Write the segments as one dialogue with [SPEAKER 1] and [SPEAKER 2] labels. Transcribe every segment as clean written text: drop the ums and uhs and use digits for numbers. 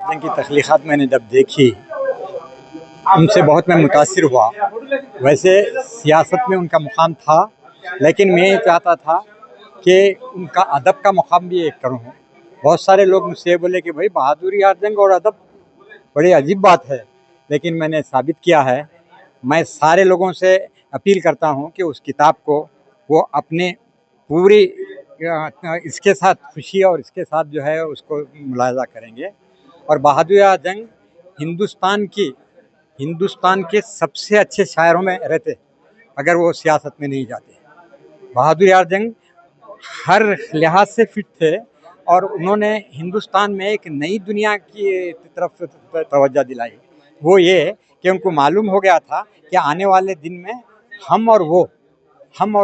[SPEAKER 1] आजम की तख्लीक़ात मैंने जब देखी, उनसे बहुत मैं मुतासिर हुआ। वैसे सियासत में उनका मुक़ाम था, लेकिन मैं ये चाहता था कि उनका अदब का मुक़ाम भी एक करूँ। बहुत सारे लोग मुझसे बोले कि भाई बहादुर यार जंग और अदब बड़ी अजीब बात है, लेकिन मैंने साबित किया है। मैं सारे लोगों से अपील करता हूँ कि उस किताब को वो अपने पूरी इसके साथ खुशी और इसके साथ जो है उसको मुलाहिज़ा करेंगे। और बहादुर यार जंग हिंदुस्तान के सबसे अच्छे शायरों में रहते अगर वो सियासत में नहीं जाते। बहादुर यार जंग हर लिहाज से फिट थे और उन्होंने हिंदुस्तान में एक नई दुनिया की तरफ तवज्जो दिलाई। वो ये कि उनको मालूम हो गया था कि आने वाले दिन में हम और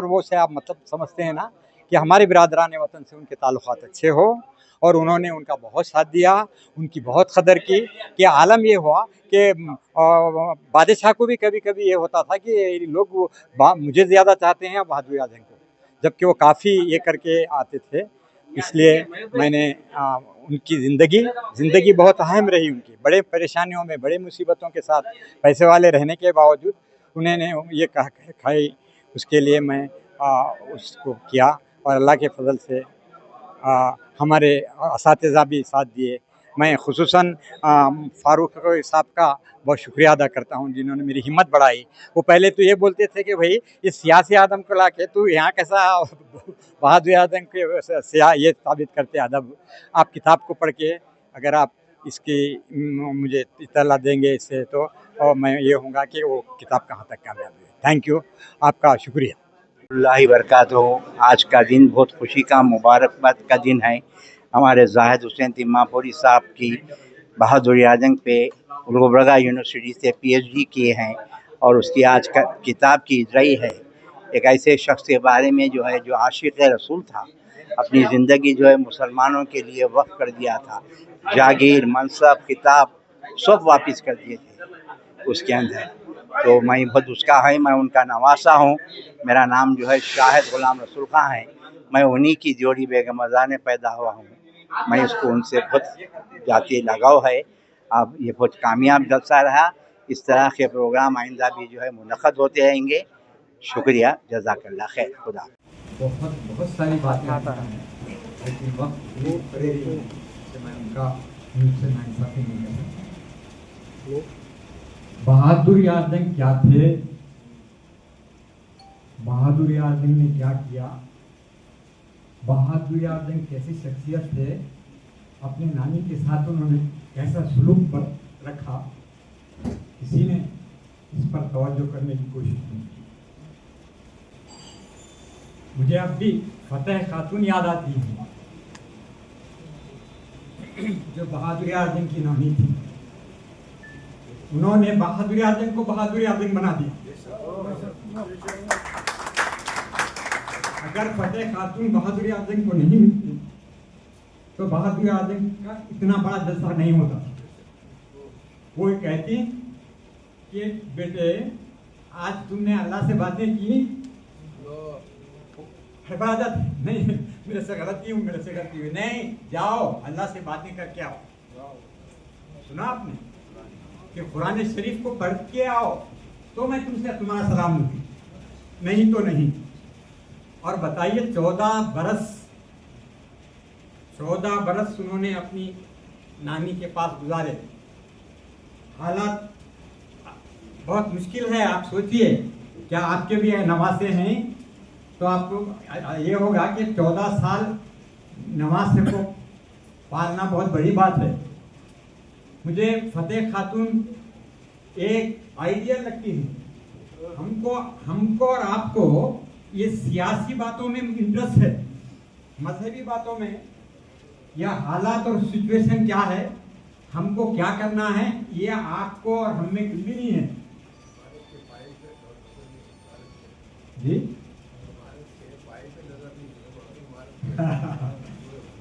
[SPEAKER 1] वो से आप मतलब समझते हैं ना कि हमारे बिरादरान वतन से उनके ताल्लुकात अच्छे हो, और उन्होंने उनका बहुत साथ दिया, उनकी बहुत कदर की। कि आलम ये हुआ कि बादशाह को भी कभी कभी ये होता था कि लोग मुझे ज़्यादा चाहते हैं बहादुर आजम को, जबकि वो काफ़ी ये करके आते थे। इसलिए मैंने उनकी ज़िंदगी बहुत अहम रही उनकी, बड़े परेशानियों में, बड़े मुसीबतों के साथ, पैसे वाले रहने के बावजूद उन्होंने ये खाई। उसके लिए मैं उसको किया और अल्लाह के फजल से हमारे असातिज़ा भी साथ दिए। मैं खुसूसन फ़ारूक साहब का बहुत शुक्रिया अदा करता हूँ जिन्होंने मेरी हिम्मत बढ़ाई। वो पहले तो ये बोलते थे कि भाई इस सियासी आदम को ला के तू यहाँ कैसा बहादुर आजम के सिया ये साबित करते अदब। आप किताब को पढ़ के अगर आप इसकी मुझे इत्तला देंगे इससे तो, और मैं ये होऊंगा कि वो किताब कहाँ तक कामयाब है। थैंक यू, आपका शुक्रिया।
[SPEAKER 2] अल्लाह बरकातहू। आज का दिन बहुत खुशी का, मुबारकबाद का दिन है। हमारे जाहिद हुसैन तिम्मापुरी साहब की बहादुर आजम पे गुलबर्गा यूनिवर्सिटी से PhD किए हैं और उसकी आज का किताब की इजराई है। एक ऐसे शख्स के बारे में जो है जो आशिक़ रसूल था, अपनी ज़िंदगी जो है मुसलमानों के लिए वक़्फ़ कर दिया था। जागीर, मनसब, किताब सब वापस कर दिए थे उसके अंदर। तो मैं बहुत उसका है, मैं उनका नवासा हूँ। मेरा नाम जो है शाहिद गुलाम रसूल खां है। मैं उन्हीं की जोड़ी बेगम अज़ा में पैदा हुआ हूँ। मैं उसको उनसे बहुत जाती लगाव है। अब ये बहुत कामयाब जलसा रहा। इस तरह के प्रोग्राम आइंदा भी जो है मुनक़्क़द होते रहेंगे। शुक्रिया, जज़ाकल्लाह खैर। खुदा।
[SPEAKER 1] बहुत सारी बातें आता है, लेकिन वक्त वो प्रेरित से मैं उनका मुझसे नाइंसाफ़ी नहीं कर सकता। बहादुर यार जंग क्या थे, बहादुर यार जंग ने क्या किया, बहादुर यार जंग कैसी शख्सियत थे, अपने नानी के साथ उन्होंने कैसा सलूक पर रखा, किसी ने इस पर तवज्जो करने की कोशिश नहीं की। मुझे अब भी फतेह खातून याद आती है जो बहादुर आजम की नानी थी। उन्होंने बहादुर आजम को बहादुर आजम बना दिया। अगर फतेह खातून बहादुर आजम को नहीं मिलती तो बहादुर आजम का इतना बड़ा जलसा नहीं होता। वो कहती कि बेटे आज तुमने अल्लाह से बातें की, हिफाजत नहीं, मेरे से गलती हुई, नहीं जाओ अल्लाह से बातें करके आओ। सुना आपने कि कुरान शरीफ को पढ़ के आओ तो मैं तुमसे तुम्हारा सलाम लूँगी, नहीं तो नहीं। और बताइए 14 बरस उन्होंने अपनी नानी के पास गुजारे। हालात बहुत मुश्किल है। आप सोचिए, क्या आपके भी नवासे हैं तो आपको ये होगा कि 14 साल नवासे को पालना बहुत बड़ी बात है। मुझे फतेह खातून एक आइडियल लगती है। हमको और आपको ये सियासी बातों में इंटरेस्ट है, मजहबी बातों में या हालात और सिचुएशन क्या है, हमको क्या करना है, ये आपको और हम में कुछ भी नहीं है जी।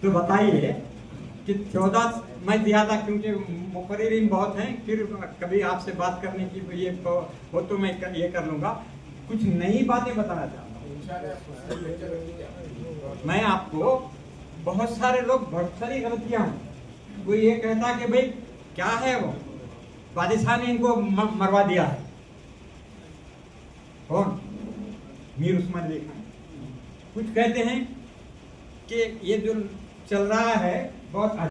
[SPEAKER 1] तो बताइए कि 14 मैं ज़्यादा, क्योंकि मुकर्रिरीन बहुत हैं, फिर कभी आपसे बात करने की ये हो तो मैं ये कर लूँगा। कुछ नई बातें बताना चाहता हूँ मैं आपको। बहुत सारे लोग बहुत सारी गलतियाँ हैं। कोई ये कहता कि भाई क्या है वो? बादशाह ने इनको मरवा दिया है। कौन? मीर उस्मान अली खान। कुछ कहते हैं कि ये जो चल रहा है बहुत